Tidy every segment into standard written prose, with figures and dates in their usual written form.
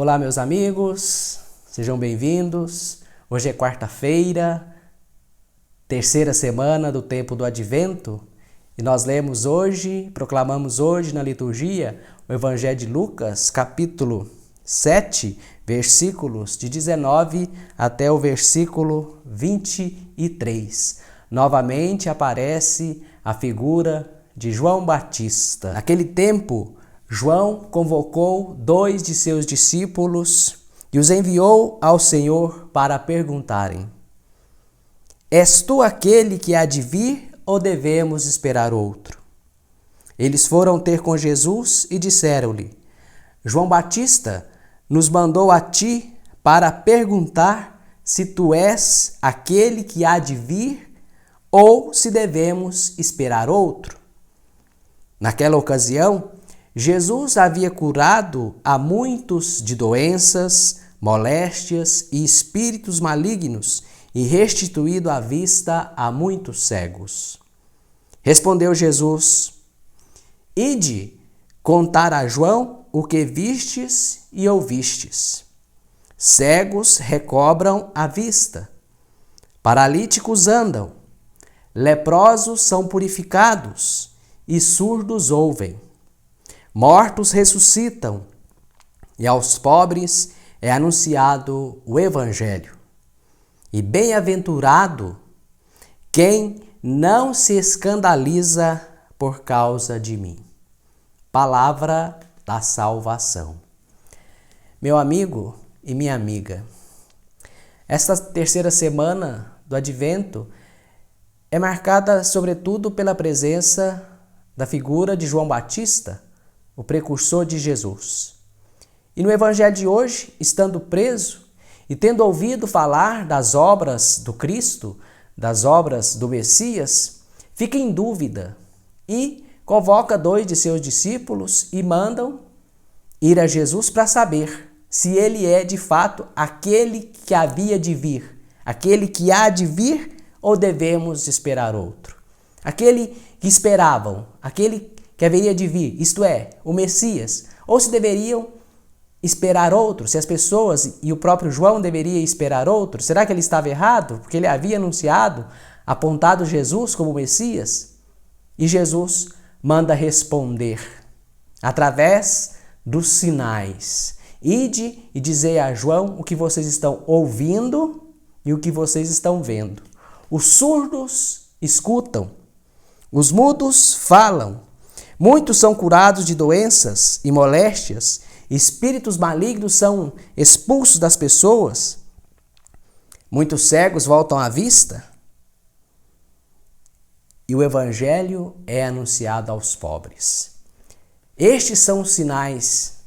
Olá, meus amigos, sejam bem-vindos. Hoje é quarta-feira, terceira semana do tempo do Advento, e nós proclamamos hoje na liturgia o Evangelho de Lucas, capítulo 7, versículos de 19 até o versículo 23. Novamente aparece a figura de João Batista. Naquele tempo, João convocou 2 de seus discípulos e os enviou ao Senhor para perguntarem: És tu aquele que há de vir ou devemos esperar outro? Eles foram ter com Jesus e disseram-lhe: João Batista nos mandou a ti para perguntar se tu és aquele que há de vir ou se devemos esperar outro. Naquela ocasião, Jesus havia curado a muitos de doenças, moléstias e espíritos malignos e restituído a vista a muitos cegos. Respondeu Jesus: Ide contar a João o que vistes e ouvistes. Cegos recobram a vista, paralíticos andam, leprosos são purificados e surdos ouvem. Mortos ressuscitam, e aos pobres é anunciado o Evangelho. E bem-aventurado quem não se escandaliza por causa de mim. Palavra da salvação. Meu amigo e minha amiga, esta terceira semana do Advento é marcada sobretudo pela presença da figura de João Batista, o precursor de Jesus. E no Evangelho de hoje, estando preso e tendo ouvido falar das obras do Cristo, das obras do Messias, fica em dúvida e convoca 2 de seus discípulos e mandam ir a Jesus para saber se ele é de fato aquele que havia de vir, aquele que há de vir ou devemos esperar outro. Aquele que esperavam, aquele que haveria de vir, isto é, o Messias, ou se deveriam esperar outro, se as pessoas e o próprio João deveria esperar outro, será que ele estava errado? Porque ele havia anunciado, apontado Jesus como Messias? E Jesus manda responder através dos sinais. Ide e dizei a João o que vocês estão ouvindo e o que vocês estão vendo. Os surdos escutam, os mudos falam, muitos são curados de doenças e moléstias, espíritos malignos são expulsos das pessoas, muitos cegos voltam à vista, e o Evangelho é anunciado aos pobres. Estes são os sinais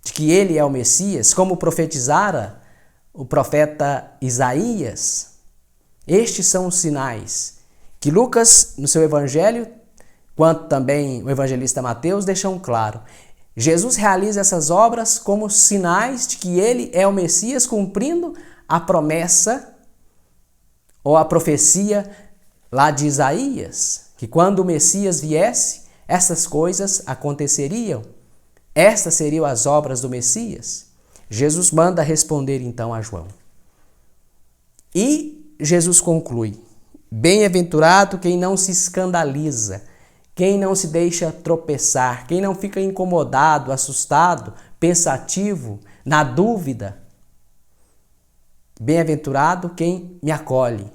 de que ele é o Messias, como profetizara o profeta Isaías. Estes são os sinais que Lucas, no seu Evangelho, quanto também o evangelista Mateus, deixam claro. Jesus realiza essas obras como sinais de que ele é o Messias, cumprindo a promessa ou a profecia lá de Isaías, que quando o Messias viesse, essas coisas aconteceriam. Estas seriam as obras do Messias. Jesus manda responder então a João. E Jesus conclui: Bem-aventurado quem não se escandaliza, quem não se deixa tropeçar, quem não fica incomodado, assustado, pensativo, na dúvida. Bem-aventurado quem me acolhe,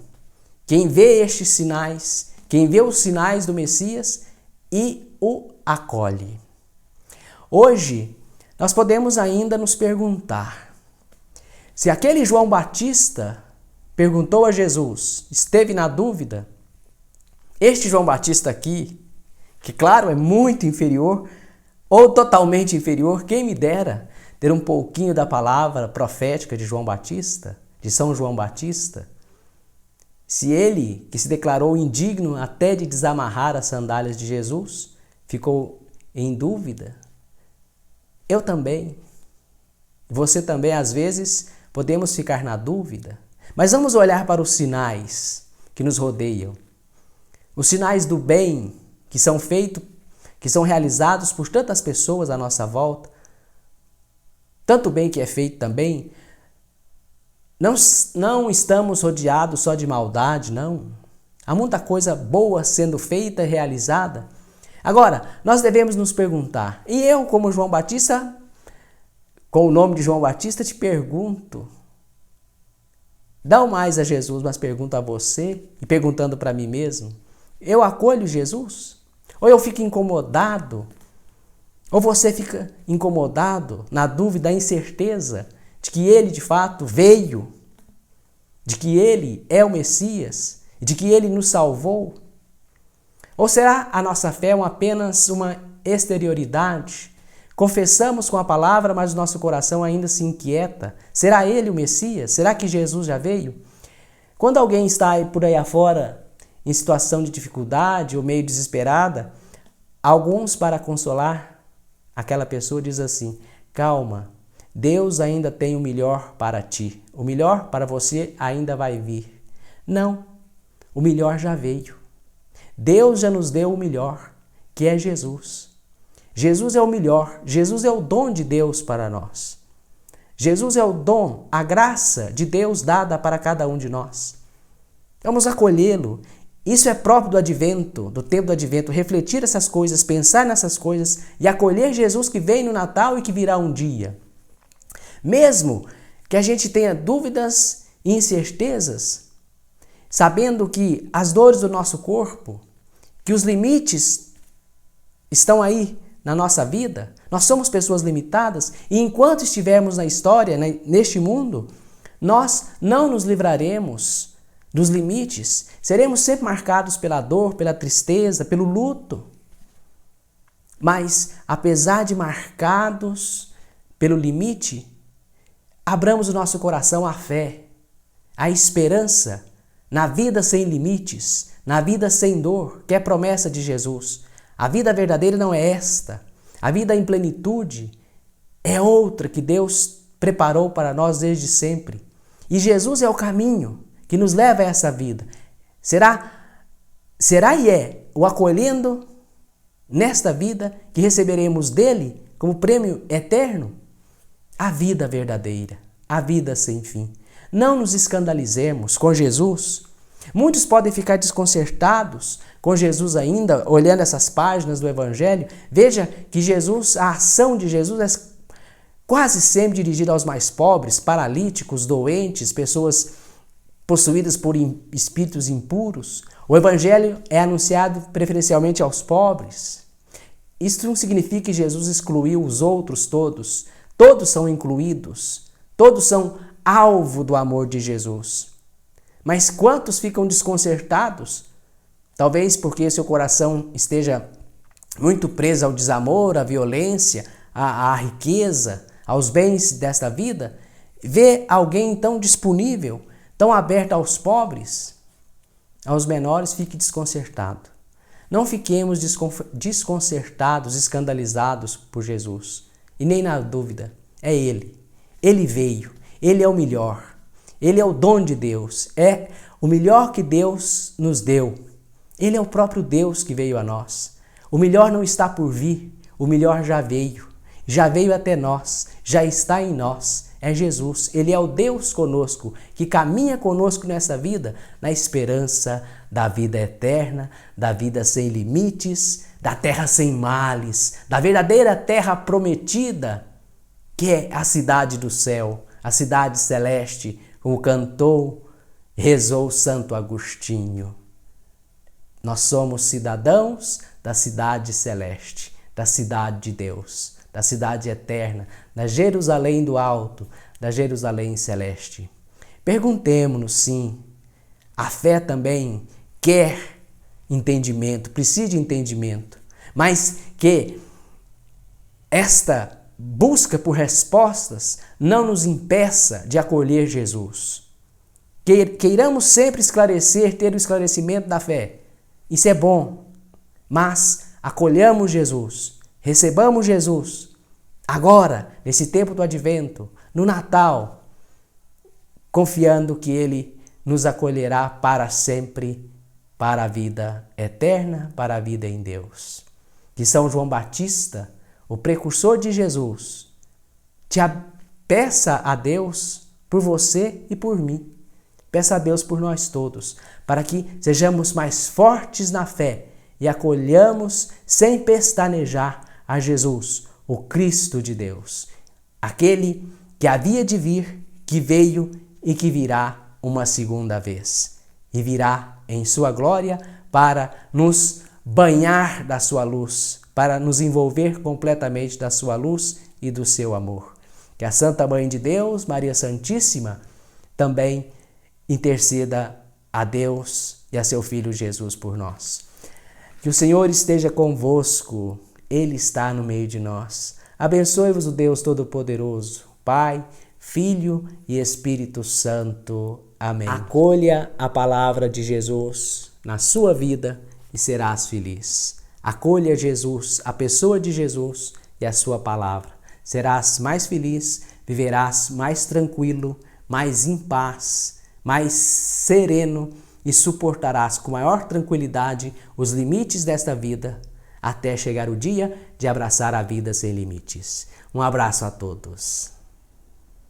quem vê estes sinais, quem vê os sinais do Messias e o acolhe. Hoje, nós podemos ainda nos perguntar se aquele João Batista perguntou a Jesus, esteve na dúvida, este João Batista aqui, que claro é muito inferior ou totalmente inferior, quem me dera ter um pouquinho da palavra profética de João Batista, de São João Batista, se ele, que se declarou indigno até de desamarrar as sandálias de Jesus, ficou em dúvida, eu também, você também às vezes podemos ficar na dúvida, mas vamos olhar para os sinais que nos rodeiam, os sinais do bem que são feitos, que são realizados por tantas pessoas à nossa volta, tanto bem que é feito também. Não estamos rodeados só de maldade, não. Há muita coisa boa sendo feita e realizada. Agora, nós devemos nos perguntar, e eu, como João Batista, com o nome de João Batista, te pergunto, não mais a Jesus, mas pergunto a você, e perguntando para mim mesmo, eu acolho Jesus? Ou eu fico incomodado? Ou você fica incomodado, na dúvida, na incerteza de que Ele de fato veio, de que Ele é o Messias, de que Ele nos salvou? Ou será a nossa fé apenas uma exterioridade? Confessamos com a palavra, mas o nosso coração ainda se inquieta. Será Ele o Messias? Será que Jesus já veio? Quando alguém está por aí afora, em situação de dificuldade ou meio desesperada, alguns, para consolar aquela pessoa, diz assim: calma, Deus ainda tem o melhor para ti. O melhor para você ainda vai vir. Não, o melhor já veio. Deus já nos deu o melhor, que é Jesus. Jesus é o melhor. Jesus é o dom de Deus para nós. Jesus é o dom, a graça de Deus dada para cada um de nós. Vamos acolhê-lo. Isso é próprio do advento, do tempo do advento, refletir essas coisas, pensar nessas coisas e acolher Jesus que vem no Natal e que virá um dia. Mesmo que a gente tenha dúvidas e incertezas, sabendo que as dores do nosso corpo, que os limites estão aí na nossa vida, nós somos pessoas limitadas e enquanto estivermos na história, neste mundo, nós não nos livraremos dos limites, seremos sempre marcados pela dor, pela tristeza, pelo luto. Mas, apesar de marcados pelo limite, abramos o nosso coração à fé, à esperança, na vida sem limites, na vida sem dor, que é promessa de Jesus. A vida verdadeira não é esta. A vida em plenitude é outra que Deus preparou para nós desde sempre. E Jesus é o caminho que nos leva a essa vida. Será e é o acolhendo nesta vida que receberemos dele como prêmio eterno a vida verdadeira, a vida sem fim. Não nos escandalizemos com Jesus. Muitos podem ficar desconcertados com Jesus ainda, olhando essas páginas do Evangelho. Veja que Jesus, a ação de Jesus é quase sempre dirigida aos mais pobres, paralíticos, doentes, pessoas possuídas por espíritos impuros. O Evangelho é anunciado preferencialmente aos pobres. Isso não significa que Jesus excluiu os outros todos. Todos são incluídos. Todos são alvo do amor de Jesus. Mas quantos ficam desconcertados? Talvez porque seu coração esteja muito preso ao desamor, à violência, à riqueza, aos bens desta vida. Vê alguém tão disponível, tão aberto aos pobres, aos menores, fique desconcertado. Não fiquemos desconcertados, escandalizados por Jesus. E nem na dúvida, é Ele. Ele veio, Ele é o melhor. Ele é o dom de Deus, é o melhor que Deus nos deu. Ele é o próprio Deus que veio a nós. O melhor não está por vir, o melhor já veio até nós, já está em nós. É Jesus, Ele é o Deus conosco, que caminha conosco nessa vida, na esperança da vida eterna, da vida sem limites, da terra sem males, da verdadeira terra prometida, que é a cidade do céu, a cidade celeste, como cantou, rezou Santo Agostinho. Nós somos cidadãos da cidade celeste, da cidade de Deus, da cidade eterna, da Jerusalém do alto, da Jerusalém celeste. Perguntemo-nos, sim, a fé também quer entendimento, precisa de entendimento, mas que esta busca por respostas não nos impeça de acolher Jesus. Queiramos sempre esclarecer, ter o esclarecimento da fé. Isso é bom, mas acolhamos Jesus, recebamos Jesus. Agora, nesse tempo do advento, no Natal, confiando que Ele nos acolherá para sempre, para a vida eterna, para a vida em Deus. Que São João Batista, o precursor de Jesus, te peça a Deus por você e por mim. Peça a Deus por nós todos, para que sejamos mais fortes na fé e acolhamos sem pestanejar a Jesus, o Cristo de Deus, aquele que havia de vir, que veio e que virá uma segunda vez. E virá em sua glória para nos banhar da sua luz, para nos envolver completamente da sua luz e do seu amor. Que a Santa Mãe de Deus, Maria Santíssima, também interceda a Deus e a seu Filho Jesus por nós. Que o Senhor esteja convosco, Ele está no meio de nós. Abençoe-vos o Deus Todo-Poderoso, Pai, Filho e Espírito Santo. Amém. Acolha a palavra de Jesus na sua vida e serás feliz. Acolha Jesus, a pessoa de Jesus e a sua palavra. Serás mais feliz, viverás mais tranquilo, mais em paz, mais sereno e suportarás com maior tranquilidade os limites desta vida até chegar o dia de abraçar a vida sem limites. Um abraço a todos.